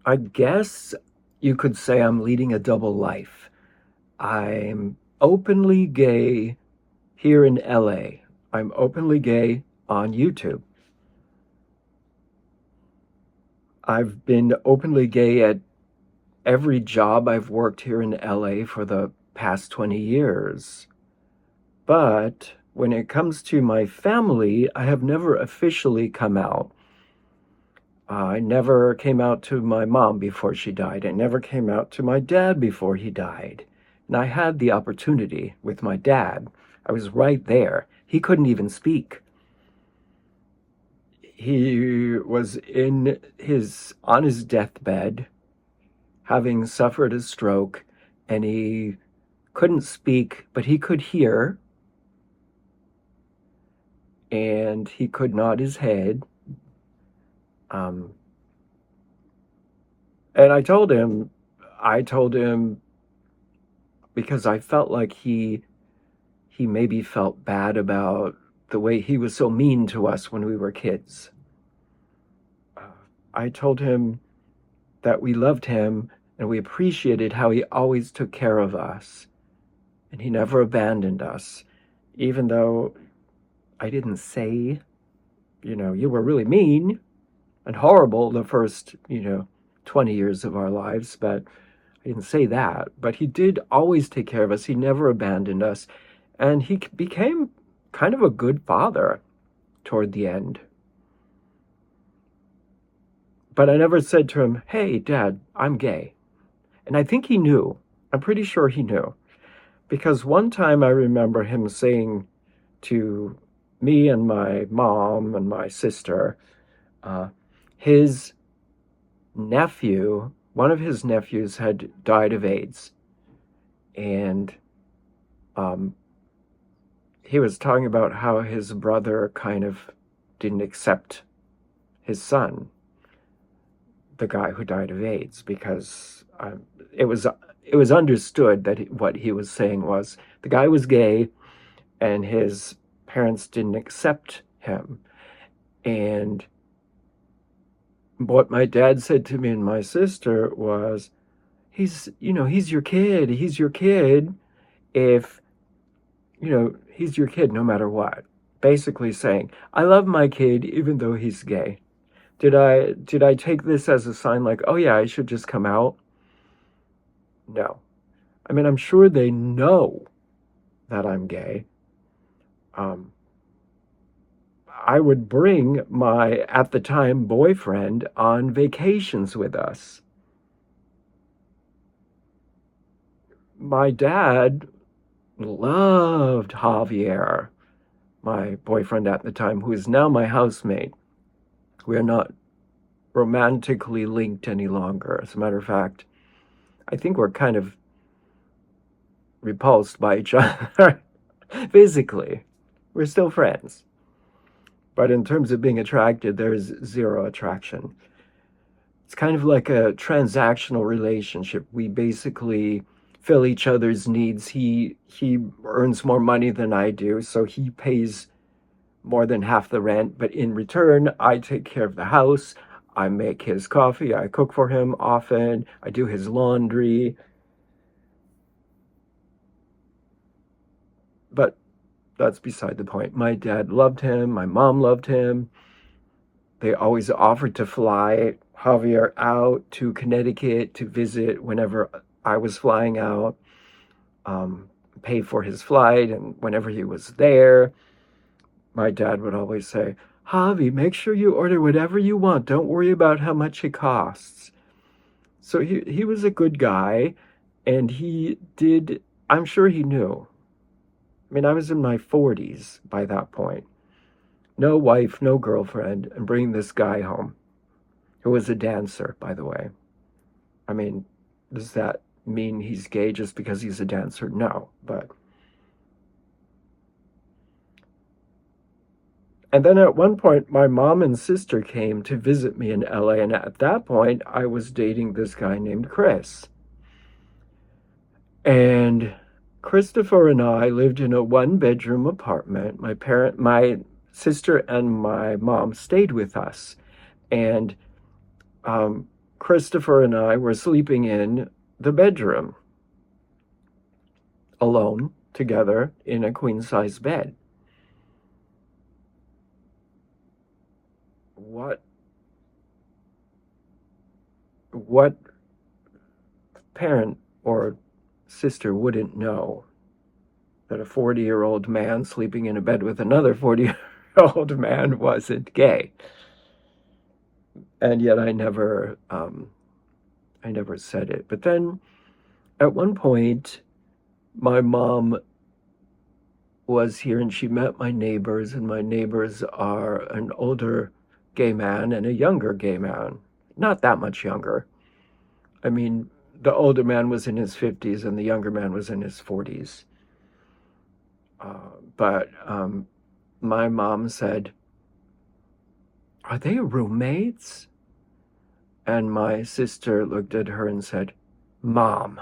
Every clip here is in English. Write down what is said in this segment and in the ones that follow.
I guess you could say I'm leading a double life. I'm openly gay here in LA. I'm openly gay on YouTube. I've been openly gay at every job I've worked here in LA for the past 20 years. But when it comes to my family, I have never officially come out. I never came out to my mom before she died. I never came out to my dad before he died. And I had the opportunity with my dad. I was right there. He couldn't even speak. He was on his deathbed, having suffered a stroke, and he couldn't speak, but he could hear, and he could nod his head. Um, and I told him because I felt like he maybe felt bad about the way he was so mean to us when we were kids. Uh, I told him that we loved him and we appreciated how he always took care of us and he never abandoned us, even though I didn't say, you were really mean and horrible the first, 20 years of our lives, but I didn't say that. But he did always take care of us. He never abandoned us. And he became kind of a good father toward the end. But I never said to him, "Hey, Dad, I'm gay." And I think he knew. I'm pretty sure he knew. Because one time I remember him saying to me and my mom and my sister, uh, his one of his nephews had died of AIDS. And um, he was talking about how his brother kind of didn't accept his son, the guy who died of AIDS, because it was it was understood that what he was saying was the guy was gay and his parents didn't accept him. And what my dad said to me and my sister was, he's your kid. He's your kid. If, he's your kid no matter what. Basically saying, I love my kid even though he's gay. Did I take this as a sign like, oh yeah, I should just come out? No. I mean, I'm sure they know that I'm gay. Um, I would bring my, at the time, boyfriend on vacations with us. My dad loved Javier, my boyfriend at the time, who is now my housemate. We are not romantically linked any longer. As a matter of fact, I think we're kind of repulsed by each other physically. We're still friends. But in terms of being attracted, there's zero attraction. It's kind of like a transactional relationship. We basically fill each other's needs. He earns more money than I do, so he pays more than half the rent, but in return, I take care of the house. I make his coffee, I cook for him often, I do his laundry. But that's beside the point. My dad loved him, my mom loved him. They always offered to fly Javier out to Connecticut to visit whenever I was flying out, um, pay for his flight, and whenever he was there, my dad would always say, Javi, make sure you order whatever you want. Don't worry about how much it costs. So he was a good guy, and he did, I'm sure he knew. I mean, I was in my 40s by that point. No wife, no girlfriend, and bringing this guy home, who was a dancer, by the way. I mean, does that mean he's gay just because he's a dancer? No, but. And then at one point, my mom and sister came to visit me in LA, and at that point, I was dating this guy named Chris. And Christopher and I lived in a one-bedroom apartment. My sister and my mom stayed with us. And um, Christopher and I were sleeping in the bedroom alone together in a queen-size bed. What parent or sister wouldn't know that a 40-year-old man sleeping in a bed with another 40-year-old man wasn't gay? And yet I never said it. But then at one point, my mom was here and she met my neighbors, and my neighbors are an older gay man and a younger gay man. Not that much younger. I mean, the older man was in his 50s and the younger man was in his 40s. But my mom said, "Are they roommates?" And my sister looked at her and said, "Mom."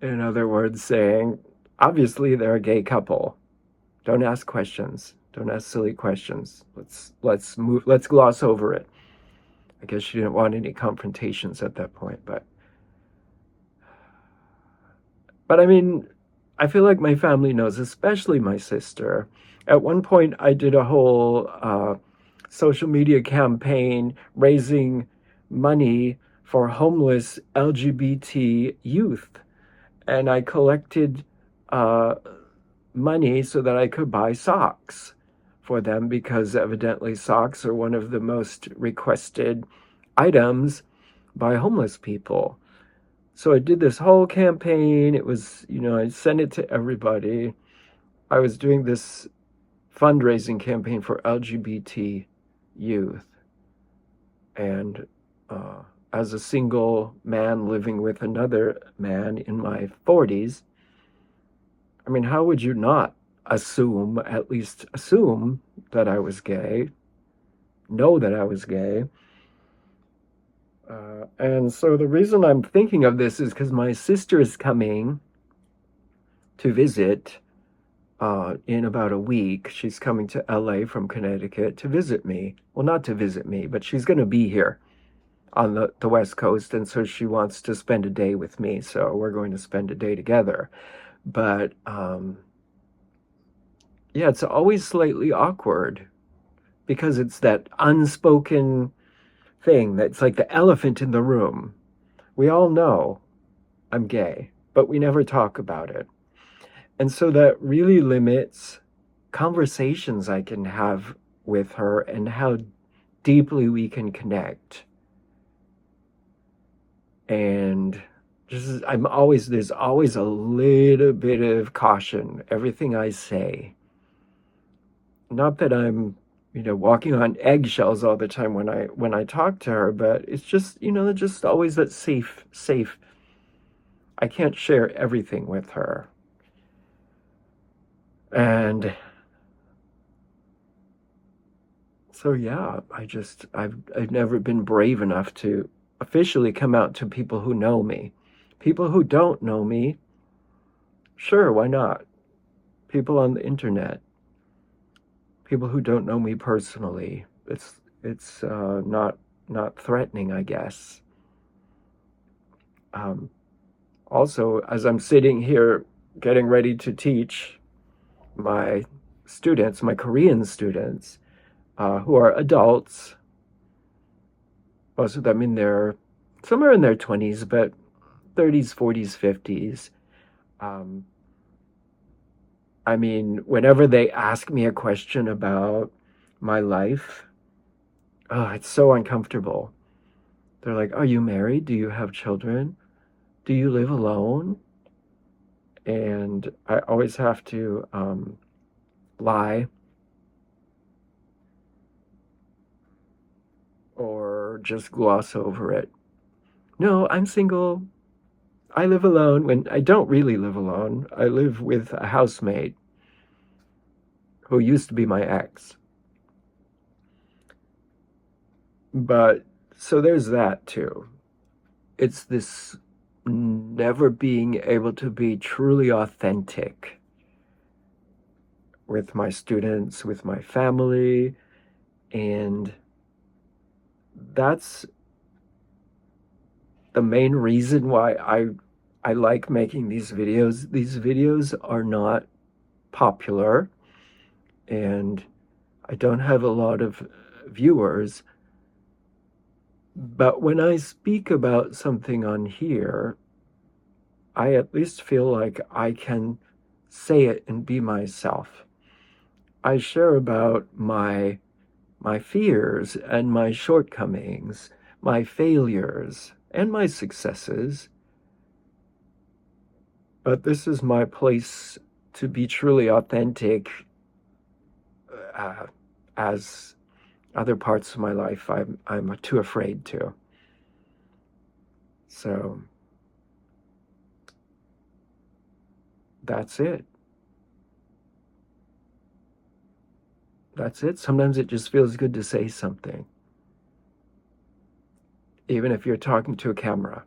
In other words, saying, obviously they're a gay couple. Don't ask questions. Don't ask silly questions. Let's gloss over it. I guess she didn't want any confrontations at that point, but I mean, I feel like my family knows, especially my sister. At one point, I did a whole social media campaign raising money for homeless LGBT youth. And I collected money so that I could buy socks for them, because evidently socks are one of the most requested items by homeless people. So I did this whole campaign. It was, I sent it to everybody. I was doing this fundraising campaign for LGBT youth. And as a single man living with another man in my 40s, I mean, how would you not at least assume that I was gay, know that I was gay? And so the reason I'm thinking of this is because my sister is coming to visit in about a week. She's coming to LA from Connecticut to visit me. Well, not to visit me, but she's going to be here on the West Coast. And so she wants to spend a day with me. So we're going to spend a day together. But yeah, it's always slightly awkward because it's that unspoken thing that's like the elephant in the room. We all know I'm gay, but we never talk about it. And so that really limits conversations I can have with her and how deeply we can connect. And there's always a little bit of caution, everything I say. Not that I'm, walking on eggshells all the time when I talk to her, but it's just, just always that safe. I can't share everything with her. And so, yeah, I've never been brave enough to officially come out to people who know me. People who don't know me, sure, why not? People on the internet, people who don't know me personally. It's not threatening, I guess. Also, as I'm sitting here getting ready to teach my students, my Korean students, who are adults, most of them somewhere in their 20s, but 30s, 40s, 50s. I mean, whenever they ask me a question about my life, it's so uncomfortable. They're like, "Are you married? Do you have children? Do you live alone?" And I always have to lie or just gloss over it. "No, I'm single. I live alone," when I don't really live alone. I live with a housemate who used to be my ex. But so there's that too. It's this never being able to be truly authentic with my students, with my family, And that's the main reason why I like making these videos. These videos are not popular, and I don't have a lot of viewers. But when I speak about something on here, I at least feel like I can say it and be myself. I share about my fears and my shortcomings, my failures and my successes. But this is my place to be truly authentic, as other parts of my life I'm too afraid to. So that's it. That's it. Sometimes it just feels good to say something, even if you're talking to a camera.